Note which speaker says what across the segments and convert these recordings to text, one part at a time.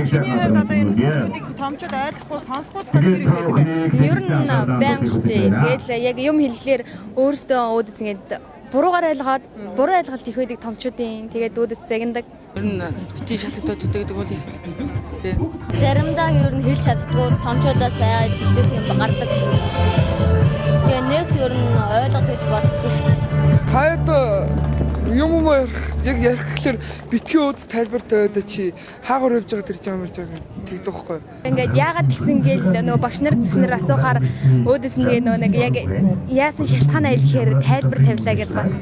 Speaker 1: чиний хувьд одоо энэ хүмүүсийг томчууд ойлгохгүй сонсохгүй тохиол хэрэг байдаг.
Speaker 2: Ер нь байнга шүү дээ. Тэгэл яг юм хэллээр өөрсдөө өөдөөс ингээд буруугаар ойлгоод буруу ойлголт их байдаг томчуудын. Тэгээд өөдөөс загиндаг.
Speaker 3: Ер нь бити шалгагдаад гэдэг бол их. Тий.
Speaker 2: Заримдаа ер нь хэлж чаддгүй томчуудаас жишээх юм гардаг. Тэгээ нэг ер нь ойлгох гэж боддог шүү дээ.
Speaker 4: Хаяад юм яг ярих гэхээр битгий өөд тайлбартай байдаг чи хаагаар явж байгаа тэр жам ярьж байгаа тэгдэг байхгүй.
Speaker 2: Ингээд яагаад тэгсэн гээл нөгөө багш нар зүс нар асуухаар өөдөөс нь нөгөө нэг яг яасан шалтгаанаа хэлэхээр тайлбар тавилаа гэж бас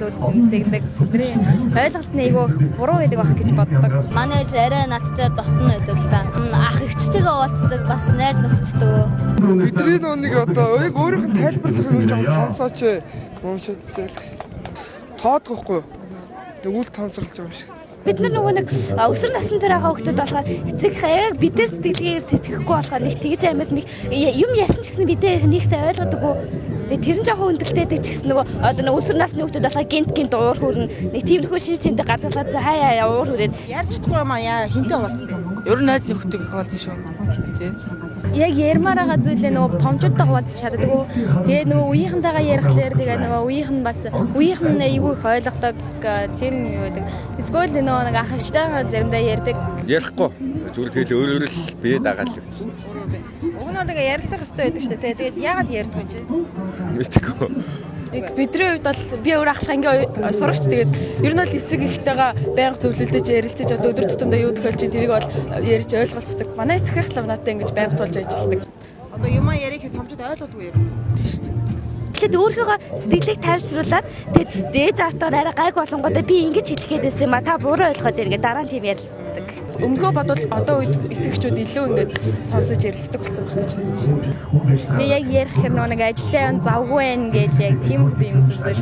Speaker 2: зэгдэг. Тэрний ойлголт нь айгүй буруу байдаг байх гэж боддог. Манай ээж арай надтай дотн байдаг л та. Ах эгчтэйгээ уулздаг бас найз нөхдөдөө.
Speaker 4: Бидний нэг одоо яг өөрийнх нь тайлбарлах юм жоо сонсооч уушаад зээл. Тоодгохгүй. Үл тансарлаж байгаа юм шиг.
Speaker 5: Бид нөгөө нэг өсвөр насны дээр байгаа хүмүүс болохоор эцэг яг бидээр сэтгэлгээр сэтгэхгүй болохоор нэг тэгж амьд нэг юм ясан ч гэсэн бидээр нэг сайн ойлгодоггүй. Тэгээ тэр нь жоохон хүндэлтэйдэг ч гэсэн нөгөө одоо нэг өсвөр насны хүмүүс болохоор гинт уур хүрнэ. Нэг тиймэрхүү шин тэмдэг гадгалаад хаяа уур хүрээд
Speaker 1: Ярьж чадахгүй юм аа хинтээ уулздаг.
Speaker 3: Ер нь найз нөхдөд их уулзсан шүү. Тий.
Speaker 2: Яг ярмаар байгаа зүйлээ нөгөө томчуудтай хуваалцах чаддаг. Тэгээ нөгөө үеийнхэнтэйгээ ярихлаар тэгээ нөгөө үеийнх нь бас үеийнх нь айгүй их ойлгодог тийм юу байдаг. Эсвэл нөгөө нэг ах эгчтэйгээ заримдаа ярьдаг.
Speaker 6: Ярихгүй. Зүгээр тэгэл өөрөөр л бие дагаал явчихсан.
Speaker 1: Уг нь тэгээ ярилцах хэрэгтэй байдаг шүү дээ. Тэгээд яагаад ярьдгүй юм чи?
Speaker 6: Мэдээгүй.
Speaker 7: Яг бидний хувьд бол би өөр ахлах ангийн сурагч тэгээд ер нь бол эцэг ихтэйгээ байнга зөвлөлдөж ярилцаж одоо өдөр тутамдаа юу тохиолж тэрийг бол ярьж ойлголцдог. Манай эцэг ахлаа надад ингэж байнга тулж ажилладаг.
Speaker 1: Одоо юмаа ярих томчууд ойлгодгүй юм.
Speaker 3: Тий шүү дээ.
Speaker 5: тэгэхээр өөрийнхөө сэтгэлийг тайвшруулад тэгээд дээж автаар арай гайг болонгуудаа би ингэж хэлэх гээд байсан юм а та буруу ойлгоод иргээ дараа нь тийм ярилцдаг.
Speaker 7: Өмнөхөө бодвол одоо үед эцэгчүүд илүү ингэж сонсож ярилцдаг болсон байх гэж үзсэн чинь.
Speaker 2: Тэгээ яг ярих хэр нэг ажилтай юм завгүй байх гэж яг тийм юм зүйлтэй.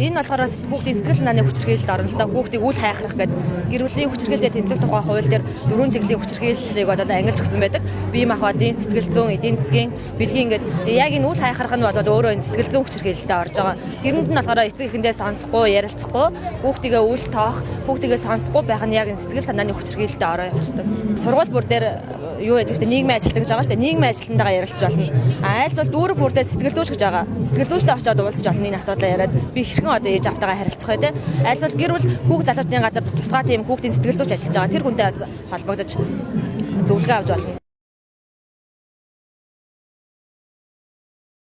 Speaker 1: Энэ болохоор хүүхдийн сэтгэл санааны хүчирхийлэлд орно л да. Хүүхдийг үл хайхрах гэдэг гэр бүлийн хүчирхийлэлд тэмцэх тухай хууль дээр 4 жилийн хүчирхийллийг бол ангилж өгсөн байдаг. Бие махбодын сэтгэл зүйн, эдийн засгийн, бэлгийн гэдэг яг энэ үл хайхрах нь бол өөрөө энэ сэтгэл зүйн хүчирхийлэлд орж байгаа. Тэрэнд нь болохоор эцэг эхэндээ сонсохгүй, ярилцахгүй, хүүхдийгээ үл тоох, хүүхдийгээ сонсохгүй байх нь яг энэ сэтгэл санааны хүчирхийлэлд ороо явчихдаг. Сургууль бүр дээр юу гэдэг чинь нийгмийн ажилтнаг гэж байгаа шүү дээ. Нийгмийн ажилтнантайгаа ярилцж болно. Айлз бол дүүрэг бүрдээ сэтгэл зүйч гэж байгаа. Сэтгэл зүйчтэй очиод уулзч болно энэ асуудлаа яриад би хэрхэн одоо ээж автайгаа харилцах вэ те. Айлз бол гэр бүл хүүхд залуучдын газар тусгай тийм хүүхдийн сэтгэл зүйч ажиллаж байгаа. Тэр хүнтэй бас холбогдож зөвлөгөө авч болно.